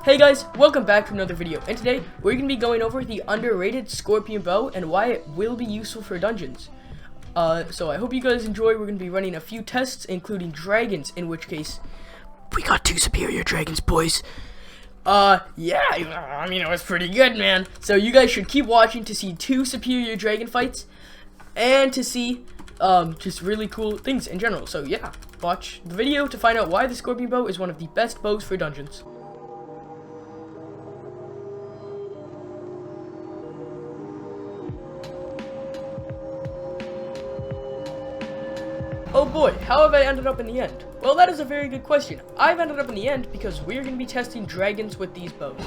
Hey guys, welcome back to another video, and today we're going to be going over the underrated Scorpion Bow and why it will be useful for dungeons. So I hope you guys enjoy. We're going to be running a few tests, including dragons, in which case, we got 2 superior dragons, boys. Yeah, I mean, it was pretty good, man. So you guys should keep watching to see 2 superior dragon fights, and to see, just really cool things in general. So yeah, watch the video to find out why the Scorpion Bow is one of the best bows for dungeons. Oh boy, how have I ended up in the end? Well, that is a very good question. I've ended up in the end because we're going to be testing dragons with these bows.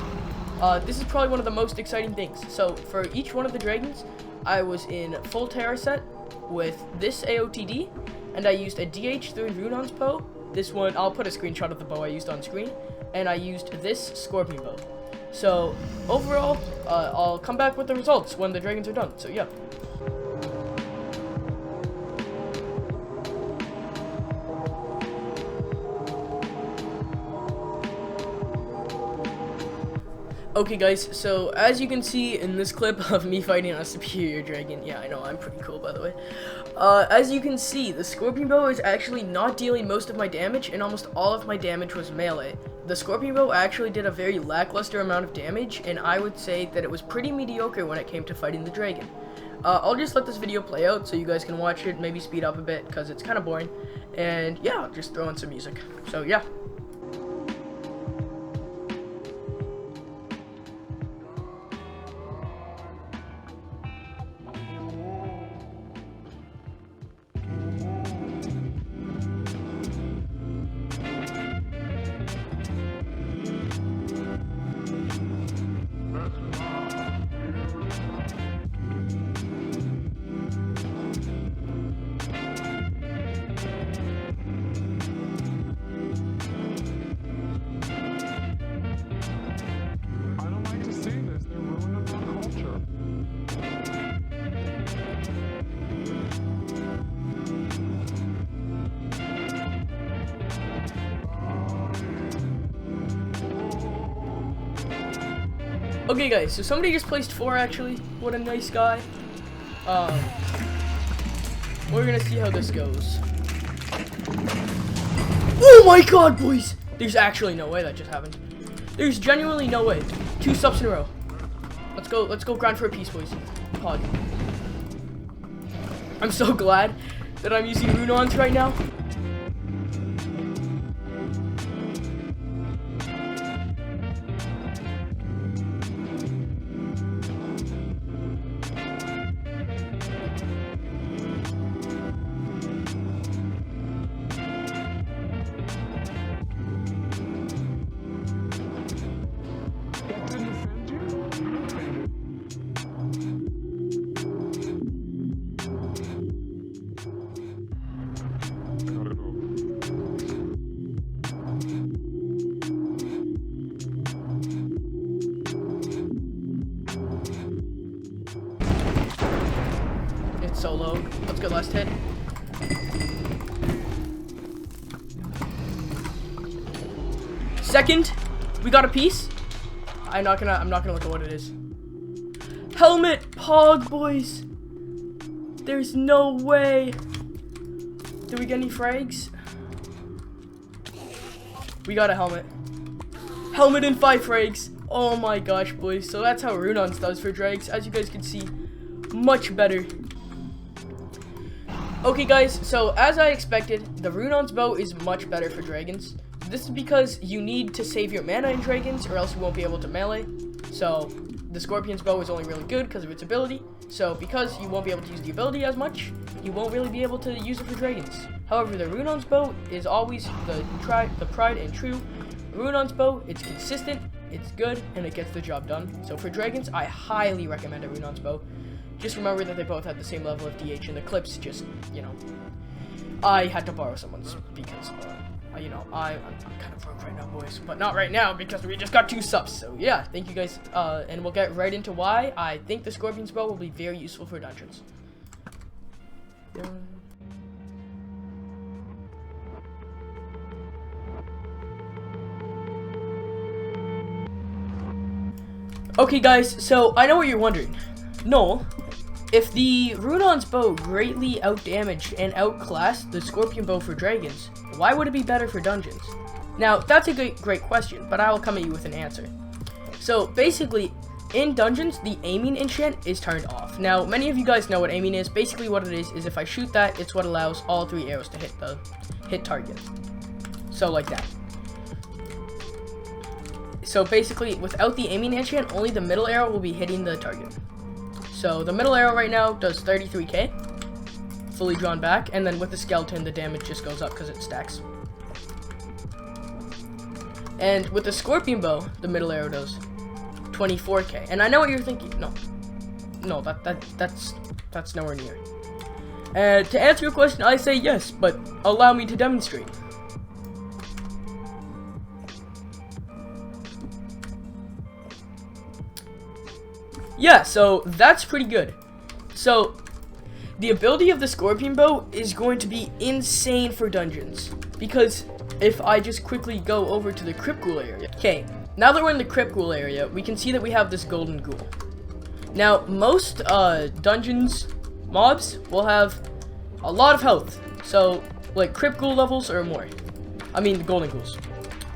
This is probably one of the most exciting things. So, for each one of the dragons, I was in full Terra set with this AOTD, and I used a DH3 Runaans bow. This one, I'll put a screenshot of the bow I used on screen, and I used this Scorpion Bow. So, overall, I'll come back with the results when the dragons are done, so yeah. Okay guys, so as you can see in this clip of me fighting a superior dragon, yeah, I know, I'm pretty cool by the way. As you can see, the Scorpion Bow is actually not dealing most of my damage, and almost all of my damage was melee. The Scorpion Bow actually did a very lackluster amount of damage, and I would say that it was pretty mediocre when it came to fighting the dragon. I'll just let this video play out so you guys can watch it, maybe speed up a bit, because it's kind of boring. And yeah, I'll just throw in some music. So yeah. Okay guys, so somebody just placed 4 actually. What a nice guy. We're gonna see how this goes. Oh my god, boys! There's actually no way that just happened. There's genuinely no way. 2 subs in a row. Let's go grind for a piece, boys. Pog. I'm so glad that I'm using Runaans right now. So low. Let's go, last hit. Second, we got a piece. I'm not gonna look at what it is. Helmet Pog, boys. There's no way. Did we get any frags? We got a helmet. Helmet and 5 frags. Oh my gosh, boys. So that's how Runaans does for drags. As you guys can see, much better. Okay guys, so as I expected, the Runaans bow is much better for dragons. This is because you need to save your mana in dragons or else you won't be able to melee. So the Scorpion's bow is only really good because of its ability. So because you won't be able to use the ability as much, you won't really be able to use it for dragons. However, the Runaans bow is always the tried and true Runaans bow. It's consistent, it's good, and it gets the job done. So for dragons, I highly recommend a Runaans bow. Just remember that they both had the same level of DH in the clips, just, you know, I had to borrow someone's because, you know, I'm kind of broke right now, boys, but not right now because we just got 2 subs, so yeah, thank you guys, and we'll get right into why I think the Scorpion's Bow will be very useful for dungeons. Okay guys, so I know what you're wondering. No, if the Runaans bow greatly outdamaged and outclassed the Scorpion bow for dragons, why would it be better for dungeons? Now, that's a great question, but I will come at you with an answer. So basically, in dungeons, the aiming enchant is turned off. Now, many of you guys know what aiming is. Basically what it is if I shoot that, it's what allows all 3 arrows to hit target. So like that. So basically, without the aiming enchant, only the middle arrow will be hitting the target. So the middle arrow right now does 33k, fully drawn back, and then with the skeleton, the damage just goes up because it stacks. And with the Scorpion bow, the middle arrow does 24k. And I know what you're thinking. No, that's nowhere near. And to answer your question, I say yes, but allow me to demonstrate. Yeah, so that's pretty good. So the ability of the Scorpion bow is going to be insane for dungeons, because if I just quickly go over to the Crypt Ghoul area. Okay, now that we're in the Crypt Ghoul area, we can see that we have this golden ghoul. Now, most dungeons mobs will have a lot of health, so like Crypt Ghoul levels or more. I mean the golden ghouls.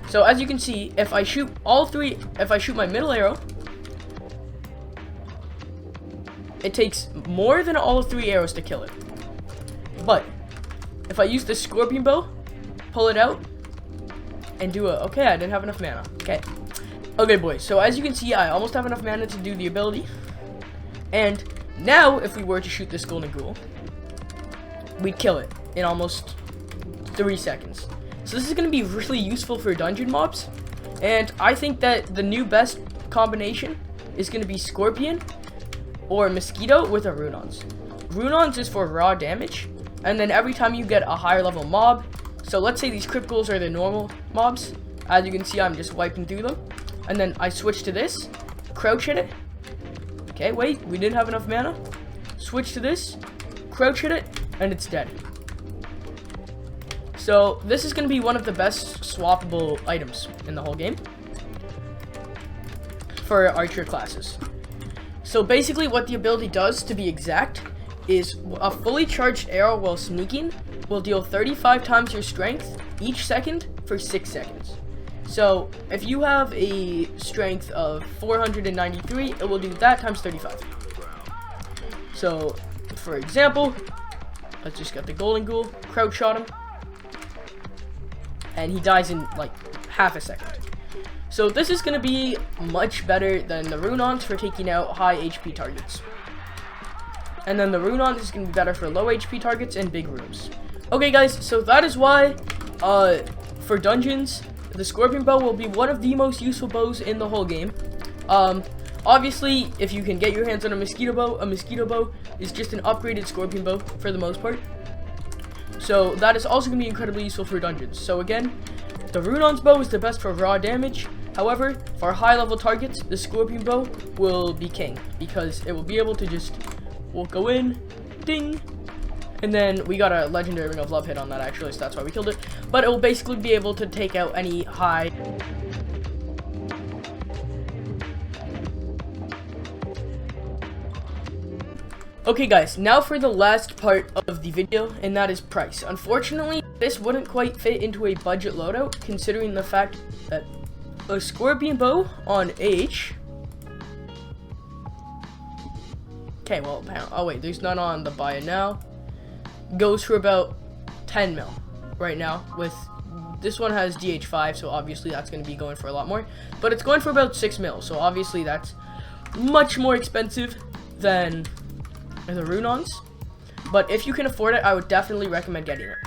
So as you can see, if I shoot my middle arrow, it takes more than all 3 arrows to kill it. But if I use the Scorpion bow, pull it out, and do okay, I didn't have enough mana. Okay boys, so as you can see, I almost have enough mana to do the ability. And now, if we were to shoot this golden ghoul, we'd kill it in almost 3 seconds. So this is going to be really useful for dungeon mobs. And I think that the new best combination is going to be Scorpion or Mosquito with a Runaans. Runaans is for raw damage, and then every time you get a higher level mob, so let's say these Crypt Ghouls are the normal mobs, as you can see I'm just wiping through them, and then I switch to this, crouch hit it, okay wait, we didn't have enough mana, switch to this, crouch hit it, and it's dead. So this is going to be one of the best swappable items in the whole game for archer classes. So basically what the ability does, to be exact, is a fully charged arrow while sneaking will deal 35 times your strength each second for 6 seconds. So if you have a strength of 493, it will do that times 35. So for example, let's just get the golden ghoul, crouch shot him, and he dies in like half a second. So this is going to be much better than the Runaans for taking out high HP targets. And then the Runaans is going to be better for low HP targets and big rooms. Okay guys, so that is why for dungeons, the Scorpion bow will be one of the most useful bows in the whole game. Obviously, if you can get your hands on a mosquito bow is just an upgraded Scorpion bow for the most part. So that is also going to be incredibly useful for dungeons. So again, the Runaans bow is the best for raw damage. However, for high level targets, the Scorpion bow will be king, because it will be able to just, we'll go in, ding, and then we got a legendary ring of love hit on that actually, so that's why we killed it. But it will basically be able to take out any high. Okay guys, now for the last part of the video, and that is price. Unfortunately, this wouldn't quite fit into a budget loadout, considering the fact that a Scorpion bow on H. Okay, well, oh wait, there's none on the buy it now. Goes for about 10 mil right now. With this one has DH5, so obviously that's going to be going for a lot more. But it's going for about 6 mil, so obviously that's much more expensive than the Runaans. But if you can afford it, I would definitely recommend getting it.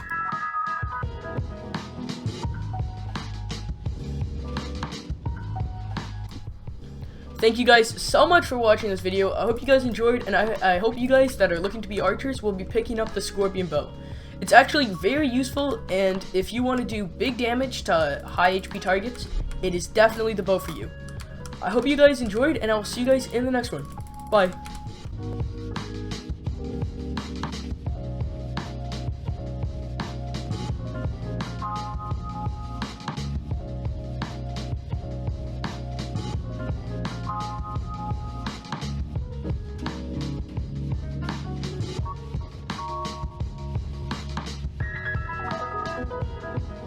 Thank you guys so much for watching this video. I hope you guys enjoyed, and I hope you guys that are looking to be archers will be picking up the Scorpion bow. It's actually very useful, and if you want to do big damage to high HP targets, it is definitely the bow for you. I hope you guys enjoyed, and I will see you guys in the next one. Bye. bye.